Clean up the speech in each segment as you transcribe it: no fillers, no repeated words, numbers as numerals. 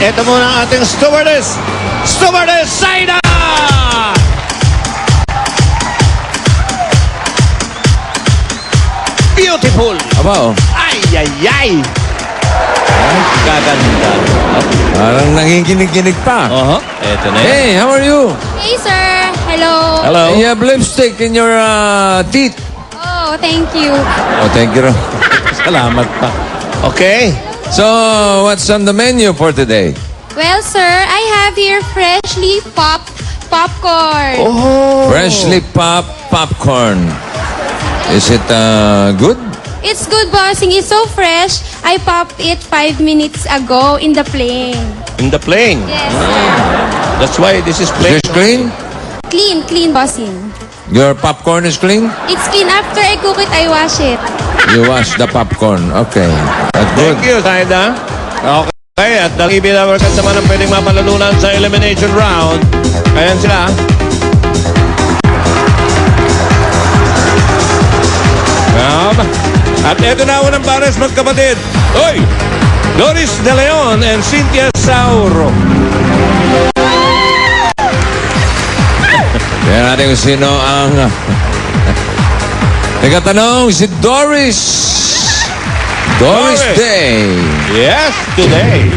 Ito muna ang ating stewardess. Stewardess Saida! Beautiful! Aba, oh. Ay, ay, ay! Ay, kaganda. Parang nanginginig-ginig pa. Ito na yan. Hey, how are you? Hey, sir. Hello. Hello. You have lipstick in your teeth. Oh, thank you. Oh, thank you. Salamat pa. Okay. So, what's on the menu for today? Well, sir, I have here freshly popped popcorn. Oh. Freshly popped popcorn. Is it good? It's good, bossing. It's so fresh. I popped it 5 minutes ago in the plane. In the plane. Yes. That's why this is Is plane. it clean? Clean, bossing. Your popcorn is clean? It's clean. After I cook it, I wash it. You wash the popcorn. Okay. That's good. Thank you, Saida. Okay, at ang ibinawarkat naman ang pwedeng mapalalunan sa elimination round. Ayan sila. At eto na unang pares magkapatid. Oy! Doris De Leon and Cynthia Sauro. Kaya natin kung sino ang... Nagkatanong si Doris. Doris Day. Yes, today.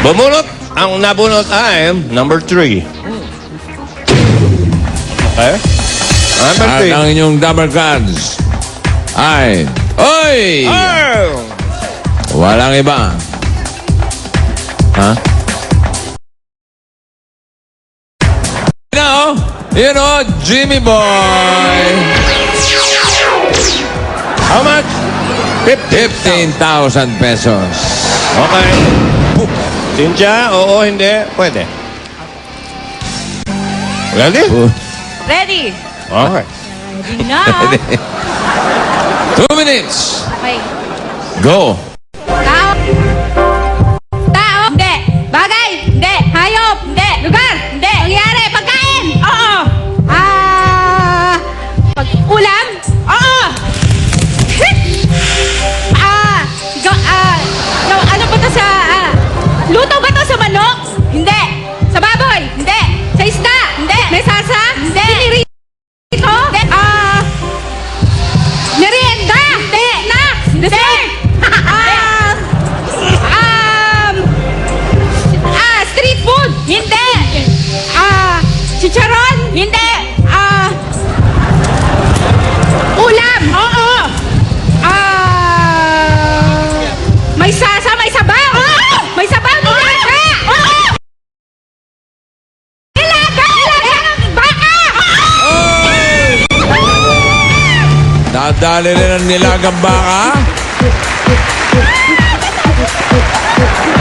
Bumunot. Ang nabunot ay number 3. Okay? Number At 3. ang inyong double cards ay... Oy! Walang iba. Ha? You know, Jimmy Boy. How much? 15,000 pesos. Okay. Cynthia, oo, hindi. Pwede. Ready? Ready? Okay. Ready na. 2 minutes. Okay. Go. Tao. Tao. Hindi. Bagay. Hindi. Hayop. Hindi. Lugar. Hindi. Pangyari. Pagkain. Oo. Ulam. Oo. Ano ba to sa... luto ba to sa manok? Hindi. Sa baboy? Hindi. Sa isda? Hindi. May sasa? Hindi. Sinirito? Hindi. Merienda? Hindi. Snacks? Dessert? Street food? Hindi. Chicharon? Hindi. Ulam? Oo. May sasa, may sabaw? Oo. May sabaw, nilaga? Oo. Nilaga? Baka? Dadali rin ang nilagang baka.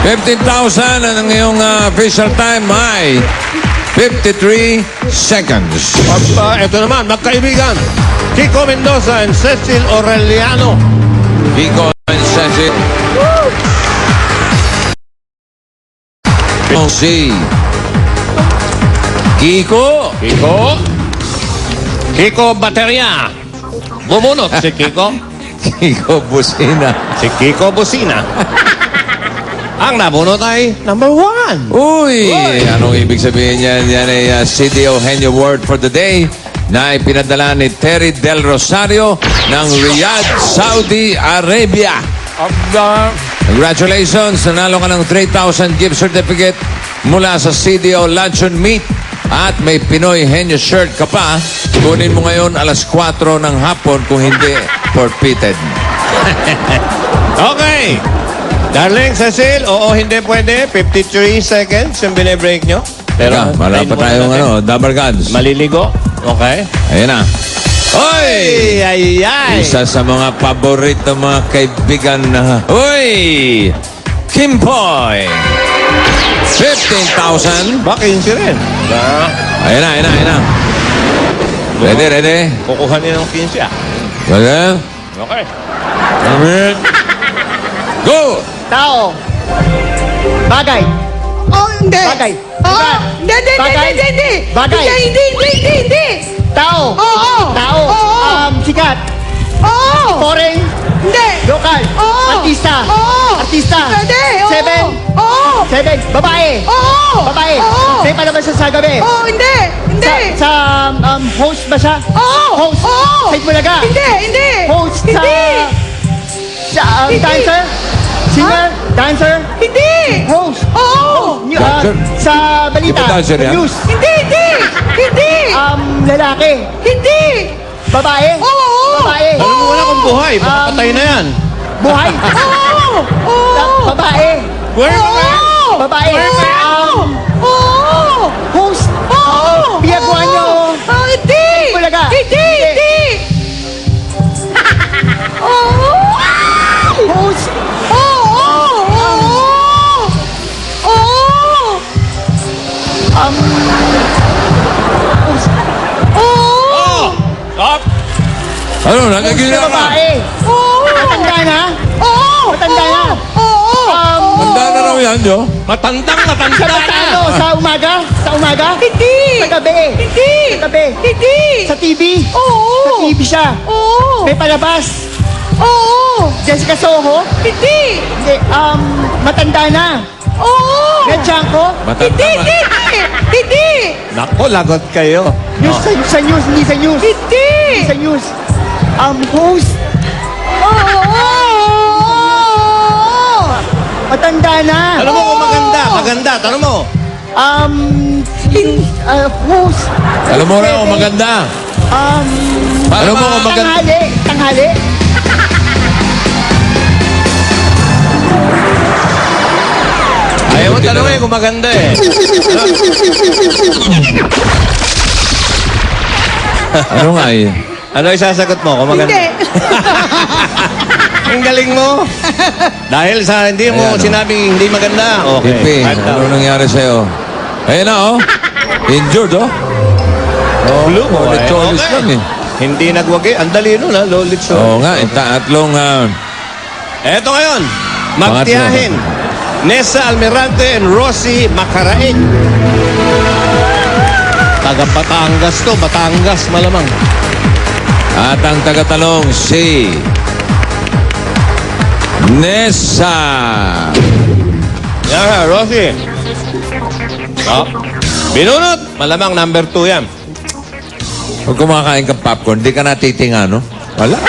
15,000 ang iyong official time ay 53 seconds. Ito naman, magkaibigan. Kiko Mendoza and Cecil Aureliano. Kiko and Cecil. Si Kiko. Kiko Bateria. Bumunot si Kiko. Kiko Busina. Si Kiko Busina. Ang nabunot ay number 1. Uy! Anong ibig sabihin yan? Yan ay City Eugenio Award for the day na ipinadala ni Terry Del Rosario ng Riyadh, Saudi Arabia. Congratulations! Nanalo ka ng 3,000 gift certificate mula sa CDO Luncheon Meat at may Pinoy Henyo shirt ka pa. Kunin mo ngayon alas 4 ng hapon kung hindi forfeited. Okay. Darling, Cecil, oo, hindi pwede. 53 seconds yung binibreak nyo. Teka, wala pa tayong double guns. Maliligo. Okay. Ayan na. Oy! Ay, ay, ay. Isa sa mga paborito mga kaibigan na... Uy! Kimpoy! 15,000. Ba, 15 rin. Ayan na. Ready? Kukuha niya ng 15 ah. Ready? Okay. Go! Tao. Bagay. Oh, hindi. Bagay. Oo. Hindi. Bagay. Hindi. Tao. Oo. Tao. Oo. Sikat. Oo. Foreign. Hindi. Local. Oo. Artista. Oo. Artista. Pwede. Oo. 7. Oo. 7. Babae. Oo. Babae. Oo. May palabas siya sa gabi. Oo, hindi. Hindi. Sa host ba siya? Oo. Host. Oo. Sa Itbulaga. Hindi, hindi. Host sa... Hindi. Hindi. Dancer? Singer? Dancer? Hindi. Host? Oo. Dancer? Sa balita? Di ba dancer yan? News? Hindi, hindi. Hindi. Lalaki? Hindi. Babae? Oo. Babae? Alam mo wala kung buhay. Baka patay na yan. Buhay? Oo. Oo. Babae? Buhay ba kayo? Oo. Babae? Oo. Host? Oo. Biyaguan niyo? Oh, hindi. Bulaga? Hindi, hindi. Oo. Host? Oo. Oo. Host? Oo. Stop! Ano, Host nagagina na ka? babae? Oo. Matanda na? Oo. Matanda na? Oo. Tanda na raw yan, Jo. Matandang Sa matanda na! ano? Sa umaga? Sa umaga? Hindi. Sa gabi? Hindi. Sa gabi? Hindi. Sa TV? Oo. Sa TV siya? Oo. May palabas? Oo. Jessica Soho? Hindi. Hindi, matanda na. Oo. Red Chanko? Matanda Hindi, ba? hindi. Hindi. Nako, lagot kayo. News sa news, hindi sa news. Hindi. Hindi sa news. Host? Oo. Matanda na. Alam mo kung maganda, maganda. Tanong mo. Host? Alam mo na kung maganda. Alam mo kung maganda. Tanghali. Tanghali. Ayaw mo tanongin kung maganda eh. Ano nga eh? Ano isasagot mo kung maganda? Hindi. Ang galing mo. Dahil sa hindi mo Ayan, oh. sinabing hindi maganda. Okay. Pipi, Kahit ano nangyari sa'yo? Ayun na, oh. Injured, oh. Blue mo. Cholis lang eh. Hindi nagwagi. Ang dali nun ha. Lolit show. Oo nga, tatlong... Eto ngayon. Magtiyahin. Nessa Almirante and Rosie Macaraig. Taga Batangas to. Batangas malamang. At ang tagatanong si... Nessa. Yan ha, Rosie. Oh. Binunot. Malamang number 2 yan. Pag kumakain kang popcorn, di ka natitinga, no? Wala.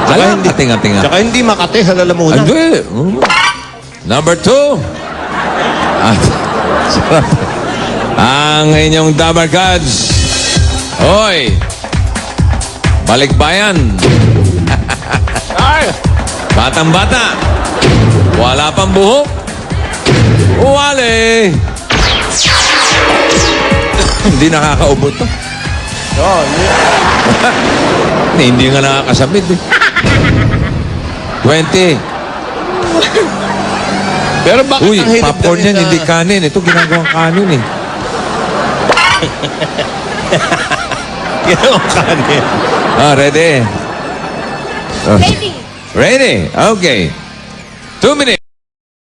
Wala, hindi- katinga-tinga. Tsaka hindi makate sa lalamunan. Hindi. Number 2. At, sarap. Ang inyong Dabar Cards. Hoy. Balikbayan. Ay! Batang-bata. Wala pang buhok. Wale. Hindi nakakaubo to. Oh, Hindi nga nakakasabit eh. 20. Pero bakit Uy, ang hilig popcorn na rin yan, sa- hindi kanin. Ito ginagawang kanin eh. Ginawang kanin. Ready? Ready. Ready? Okay. 2 minutes.